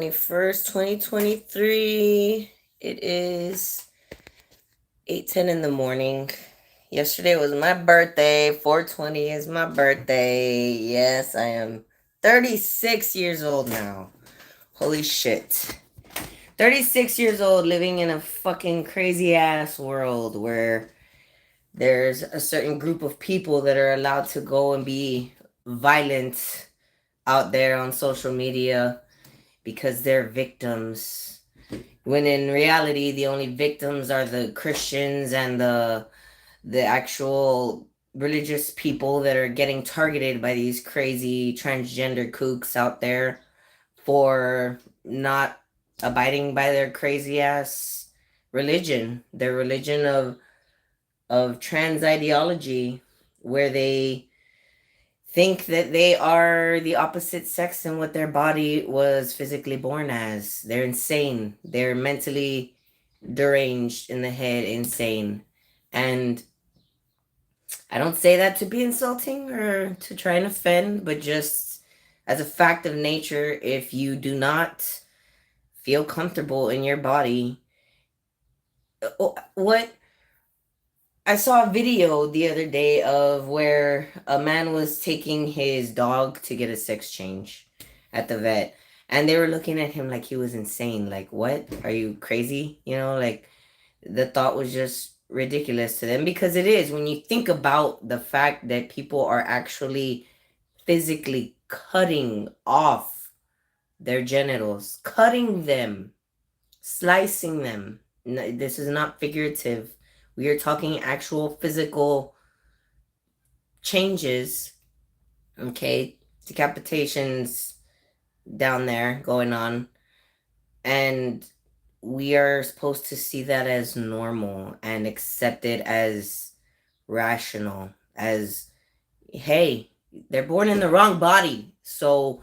21st, 2023. It is 8:10 in the morning. Yesterday was my birthday. 420 is my birthday. Yes, I am 36 years old now. Holy shit. 36 years old living in a fucking crazy ass world where there's a certain group of people that are allowed to go and be violent out there on social media because they're victims. When in reality, the only victims are the Christians and the actual religious people that are getting targeted by these crazy transgender kooks out there for not abiding by their crazy ass religion, their religion of trans ideology, where they think that they are the opposite sex than what their body was physically born as. They're insane. They're mentally deranged in the head, insane. And I don't say that to be insulting or to try and offend, but just as a fact of nature, if you do not feel comfortable in your body, what I saw a video the other day of where a man was taking his dog to get a sex change at the vet, and they were looking at him like he was insane. Like, what? Are you crazy? Like the thought was just ridiculous to them because it is when you think about the fact that people are actually physically cutting off their genitals, cutting them, slicing them. This is not figurative. We are talking actual physical changes, okay? Decapitations down there going on. And we are supposed to see that as normal and accept it as rational, as, hey, they're born in the wrong body. So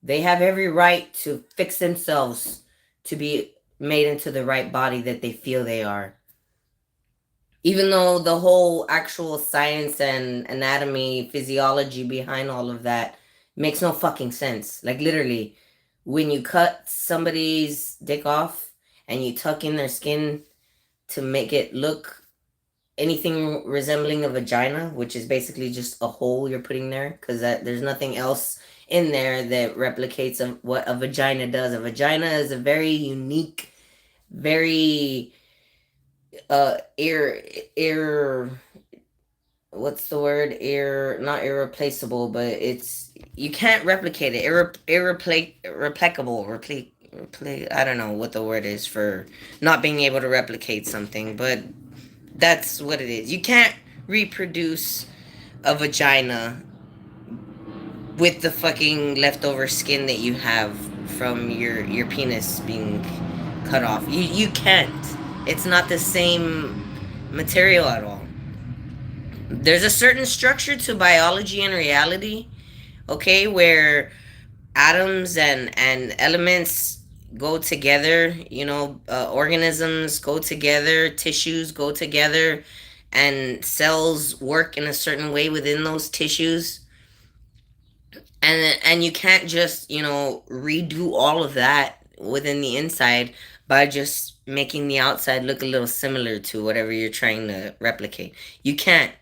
they have every right to fix themselves to be made into the right body that they feel they are. Even though the whole actual science and anatomy, physiology behind all of that makes no fucking sense. Like, literally, when you cut somebody's dick off and you tuck in their skin to make it look anything resembling a vagina, which is basically just a hole you're putting there, because there's nothing else in there that replicates what a vagina does. A vagina is a very unique, very air what's the word, air, not irreplaceable, but it's, you can't replicate it, replicable, I don't know what the word is for not being able to replicate something, but that's what it is. You can't reproduce a vagina with the fucking leftover skin that you have from your penis being cut off. You can't. It's not the same material at all. There's a certain structure to biology and reality, okay, where atoms and elements go together, organisms go together, tissues go together, and cells work in a certain way within those tissues. And you can't just, redo all of that within the inside by just making the outside look a little similar to whatever you're trying to replicate. You can't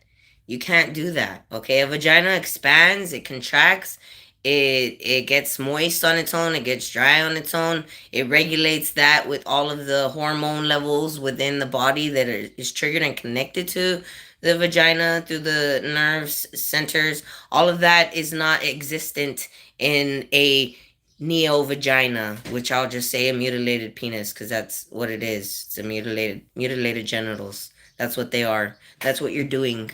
do that. Okay, a vagina expands, it contracts, it gets moist on its own, it gets dry on its own. It regulates that with all of the hormone levels within the body that is triggered and connected to the vagina through the nerves centers. All of that is not existent in a neo vagina, which I'll just say a mutilated penis, because that's what it is. It's a mutilated genitals. That's what they are. That's what you're doing.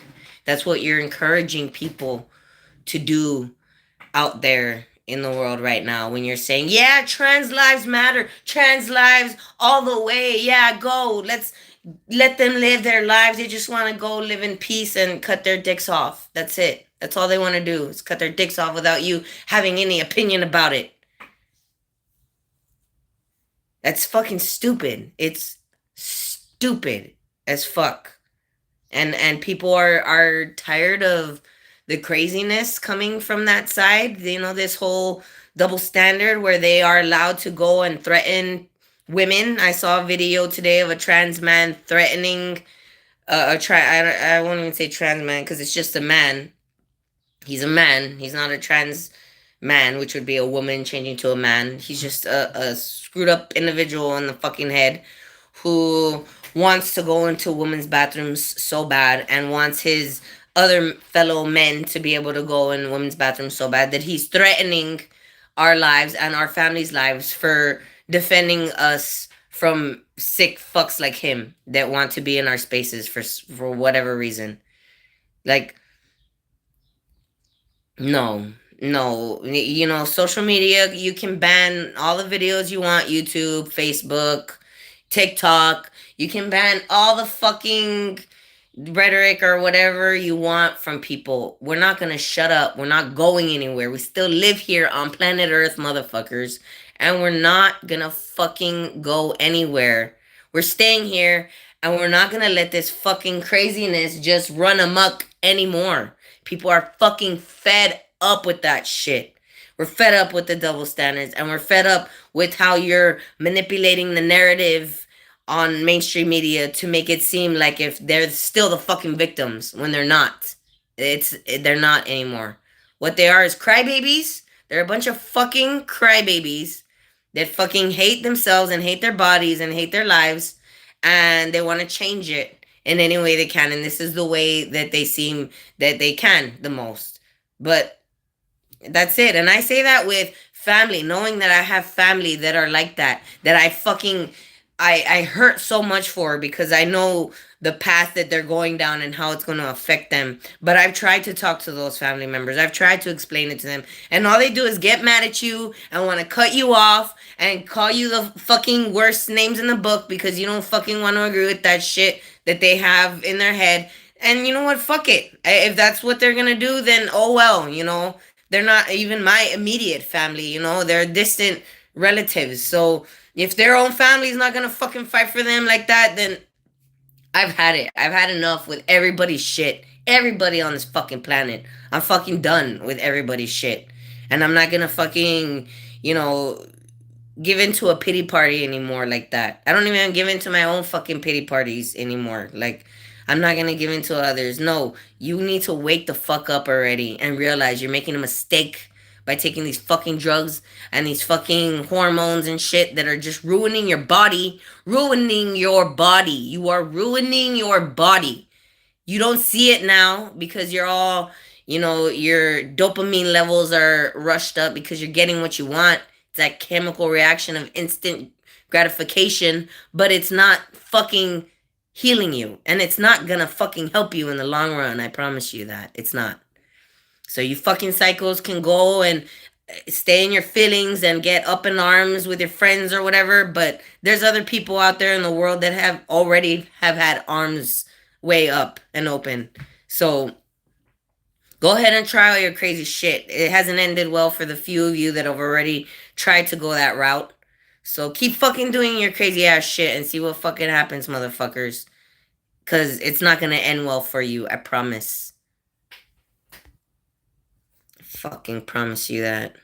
That's what you're encouraging people to do out there in the world right now when you're saying, yeah, trans lives matter, trans lives all the way, yeah, go, let's let them live their lives. They just want to go live in peace and cut their dicks off. That's it. That's all they want to do is cut their dicks off without you having any opinion about it. That's fucking stupid. It's stupid as fuck. And people are tired of the craziness coming from that side. This whole double standard where they are allowed to go and threaten women. I saw a video today of a trans man threatening I won't even say trans man because it's just a man. He's a man. He's not a trans man, which would be a woman changing to a man. He's just a screwed up individual in the fucking head who wants to go into women's bathrooms so bad and wants his other fellow men to be able to go in women's bathrooms so bad that he's threatening our lives and our families' lives for defending us from sick fucks like him that want to be in our spaces for whatever reason. Like, no, no. You know, social media, you can ban all the videos you want, YouTube, Facebook, TikTok. You can ban all the fucking rhetoric or whatever you want from people. We're not going to shut up. We're not going anywhere. We still live here on planet Earth, motherfuckers. And we're not going to fucking go anywhere. We're staying here and we're not going to let this fucking craziness just run amok anymore. People are fucking fed up with that shit. We're fed up with the double standards and we're fed up with how you're manipulating the narrative on mainstream media to make it seem like if they're still the fucking victims when they're not. They're not anymore. What they are is crybabies. They're a bunch of fucking crybabies that fucking hate themselves and hate their bodies and hate their lives and they want to change it in any way they can, and this is the way that they seem that they can the most. But that's it. And I say that with family, knowing that I have family that are like that I fucking I hurt so much for because I know the path that they're going down and how it's going to affect them. But I've tried to talk to those family members. I've tried to explain it to them. And all they do is get mad at you and want to cut you off and call you the fucking worst names in the book because you don't fucking want to agree with that shit that they have in their head. And you know what? Fuck it. If that's what they're going to do, then oh well, you know. They're not even my immediate family, you know. They're distant relatives. So if their own family's not gonna fucking fight for them like that, then I've had it. I've had enough with everybody's shit. Everybody on this fucking planet. I'm fucking done with everybody's shit. And I'm not gonna fucking, you know, give into a pity party anymore like that. I don't even give into my own fucking pity parties anymore. Like, I'm not gonna give into others. No, you need to wake the fuck up already and realize you're making a mistake by taking these fucking drugs and these fucking hormones and shit that are just ruining your body. Ruining your body. You are ruining your body. You don't see it now because you're all, you know, your dopamine levels are rushed up because you're getting what you want. It's that chemical reaction of instant gratification, but it's not fucking healing you. And it's not gonna fucking help you in the long run. I promise you that. It's not. So you fucking psychos can go and stay in your feelings and get up in arms with your friends or whatever, but there's other people out there in the world that have already have had arms way up and open. So go ahead and try all your crazy shit. It hasn't ended well for the few of you that have already tried to go that route. So keep fucking doing your crazy ass shit and see what fucking happens, motherfuckers. Cause it's not gonna end well for you, I promise. Fucking promise you that.